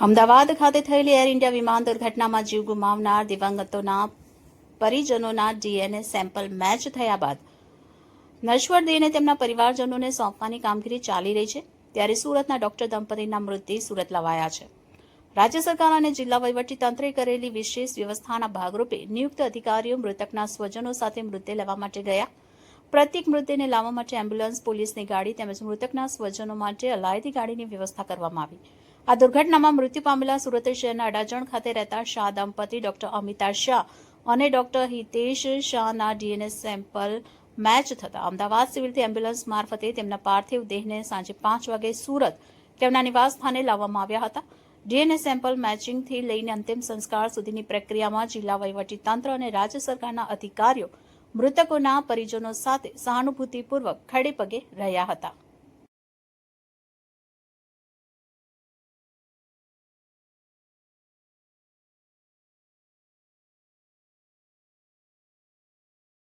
અમદાવાદ ખાતે થયેલી air India વિમાન દુર્ઘટનામાં જીવ ગુમાવનાર દિવંગતોના પરિજનોના ડીએનએ સેમ્પલ મેચ થયા બાદ નશ્વર દેહને તેમના પરિવારજનોને સોંપવાની કામગીરી ચાલી રહી છે. ત્યારે સુરતના ડોક્ટર દંપતીના મૃતદેહ સુરત લવાયા છે. રાજ્ય સરકાર અને જિલ્લા વહીવટીતંત્રે કરેલી વિશેષ વ્યવસ્થાના ભાગરૂપે નિયુક્ત અધિકારીઓ મૃતકના સ્વજનો સાથે મૃતદેહ લેવા માટે ગયા. પ્રત્યેક મૃતદેહને લાવવા માટે એમ્બ્યુલન્સ, પોલીસની ગાડી તેમજ મૃતકના સ્વજનો માટે અલાયદી ગાડીની વ્યવસ્થા કરવામાં આવી. આ દુર્ઘટનામાં મૃત્યુ પામેલા સુરત શહેરના અડાજણ ખાતે રહેતા શાહ દંપતી ડોક્ટર અમિતા શાહ અને ડોક્ટર હિતેશ શાહના ડીએનએ સેમ્પલ મેચ થતા અમદાવાદ સિવિલથી એમ્બ્યુલન્સ મારફતે તેમના પાર્થિવ દેહને સાંજે 5 વાગે સુરત તેમના નિવાસ સ્થાને લાવવામાં આવ્યા હતા. ડીએનએ સેમ્પલ મેચિંગથી લઈને અંતિમ સંસ્કાર સુધીની પ્રક્રિયામાં જિલ્લા વહીવટીતંત્ર અને રાજ્ય સરકારના અધિકારીઓ મૃતકોના પરિજનો સાથે સહાનુભૂતિપૂર્વક ખડે પગે રહ્યા હતા.